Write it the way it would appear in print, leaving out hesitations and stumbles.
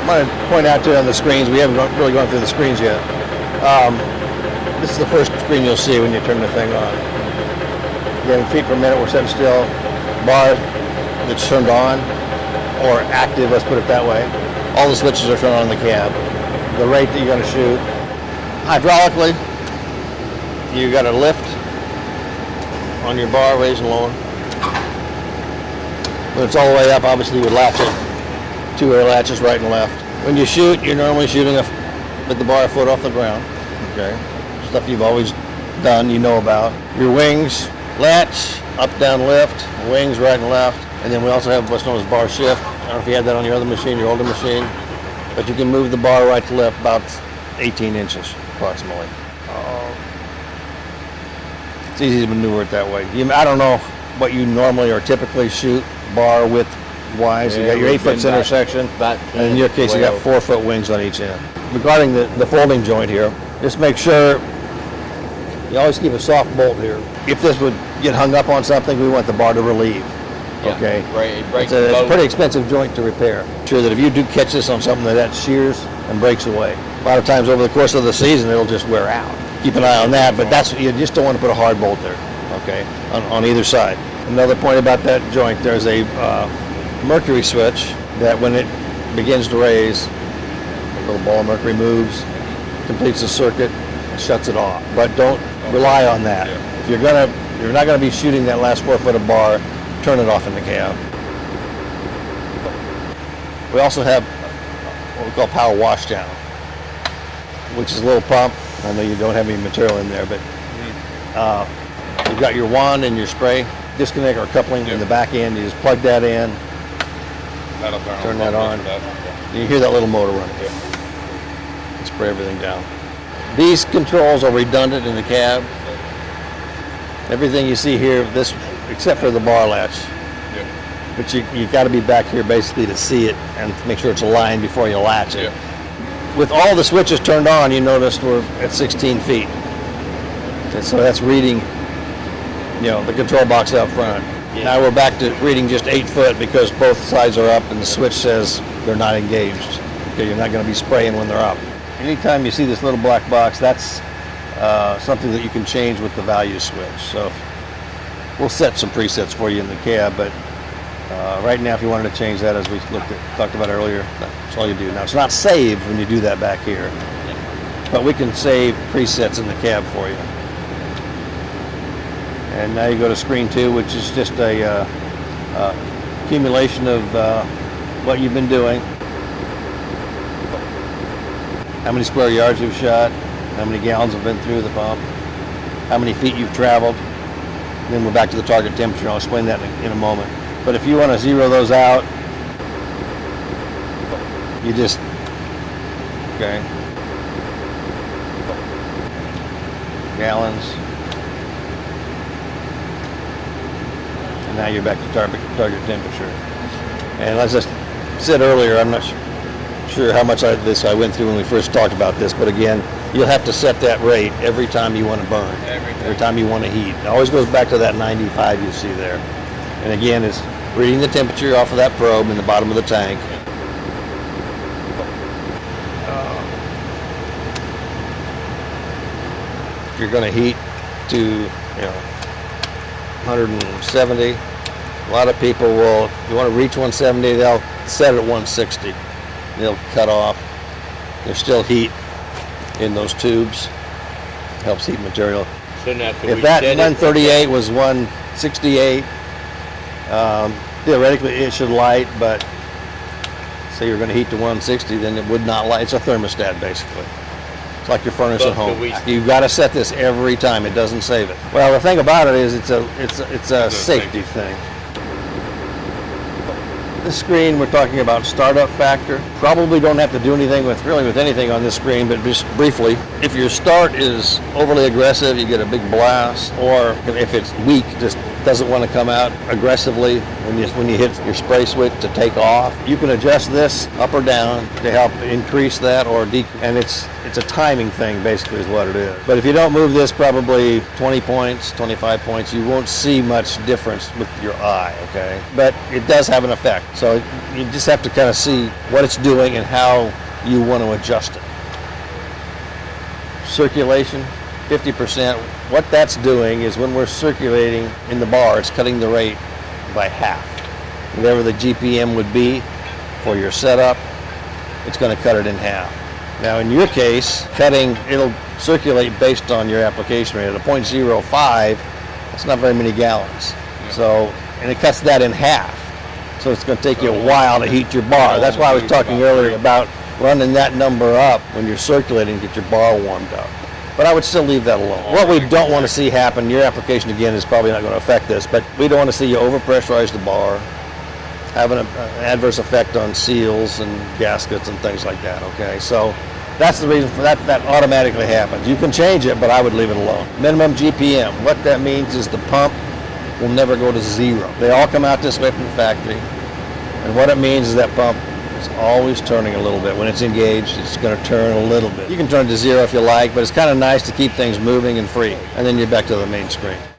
want to point out too on the screens, we haven't really gone through the screens yet. This is the first screen you'll see when you turn the thing on. Again, feet per minute, we're setting still. Bar that's turned on, or active, let's put it that way. All the switches are turned on in the cab. The rate that you're going to shoot. Hydraulically, you got a lift on your bar, raise and lower. When it's all the way up, obviously you would latch it. 2 air latches, right and left. When you shoot, you're normally shooting with the bar a foot off the ground. Okay, stuff you've always done, you know about. Your wings, latch, up, down, lift, wings, right and left. And then we also have what's known as bar shift. I don't know if you had that on your other machine, your older machine, but you can move the bar right to left about 18 inches, approximately. It's easy to maneuver it that way. I don't know what you normally or typically shoot bar width wise. You got your 8-foot center section, and in your case you got 4-foot wings on each end. Regarding the folding joint here, just make sure you always keep a soft bolt here. If this would get hung up on something, we want the bar to relieve. Yeah, okay, it's a pretty expensive joint to repair. Sure that if you do catch this on something that shears and breaks away, a lot of times over the course of the season it'll just wear out. Keep an eye on that, but you just don't want to put a hard bolt there, okay, on either side. Another point about that joint, there's a mercury switch that when it begins to raise, a little ball of mercury moves, completes the circuit, and shuts it off. But don't rely on that. If you're not gonna be shooting that last 4 foot of bar, turn it off in the cab. We also have what we call power washdown, which is a little pump. I know you don't have any material in there, but you've got your wand and your spray disconnect or coupling in the back end. You just plug that in, turn that on. You hear that little motor running. And spray everything down. These controls are redundant in the cab. Everything you see here, this except for the bar latch. But you got to be back here basically to see it and make sure it's aligned before you latch it. With all the switches turned on, you noticed we're at 16 feet. And so that's reading, the control box out front. Now we're back to reading just 8 foot because both sides are up and the switch says they're not engaged. Okay, you're not going to be spraying when they're up. Anytime you see this little black box, that's something that you can change with the value switch. So we'll set some presets for you in the cab, but right now if you wanted to change that, as we talked about earlier, that's all you do. Now it's not saved when you do that back here, but we can save presets in the cab for you. And now you go to screen 2, which is just a accumulation of what you've been doing. How many square yards you've shot, how many gallons have been through the pump, how many feet you've traveled. And then we're back to the target temperature. I'll explain that in a moment. But if you want to zero those out, you just, gallons. And now you're back to target temperature. And as I said earlier, I'm not sure how much I went through when we first talked about this, but again, you'll have to set that rate every time you want to burn, every time you want to heat. It always goes back to that 95 you see there. And again, it's reading the temperature off of that probe in the bottom of the tank. If you're going to heat to 170, a lot of people will, if you want to reach 170, they'll set it at 160. They'll cut off. There's still heat in those tubes. Helps heat material. If that 138 was 168, theoretically it should light, but say you're going to heat to 160, then it would not light. It's a thermostat basically. It's like your furnace at home. You've got to set this every time. It doesn't save it. Well, the thing about it is it's a safety thing. This screen, we're talking about startup factor. Probably don't have to do anything with anything on this screen, but just briefly, if your start is overly aggressive, you get a big blast, or if it's weak, just doesn't want to come out aggressively when you hit your spray switch to take off. You can adjust this up or down to help increase that or decrease, and it's a timing thing basically is what it is. But if you don't move this probably 20 points, 25 points, you won't see much difference with your eye, okay? But it does have an effect. So you just have to kind of see what it's doing and how you want to adjust it. Circulation, 50%. What that's doing is when we're circulating in the bar, it's cutting the rate by half. Whatever the GPM would be for your setup, it's going to cut it in half. Now in your case, it'll circulate based on your application rate. At a 0.05, it's not very many gallons. And it cuts that in half. So it's going to take you a while to heat your bar. That's why I was talking earlier about running that number up when you're circulating to get your bar warmed up. But I would still leave that alone. What we don't want to see happen, your application again is probably not going to affect this, but we don't want to see you overpressurize the bar, have an adverse effect on seals and gaskets and things like that, okay? So that's the reason for that automatically happens. You can change it, but I would leave it alone. Minimum GPM, what that means is the pump will never go to zero. They all come out this way from the factory, and what it means is that pump is always turning a little bit. When it's engaged, it's going to turn a little bit. You can turn it to zero if you like, but it's kind of nice to keep things moving and free, and then you're back to the main screen.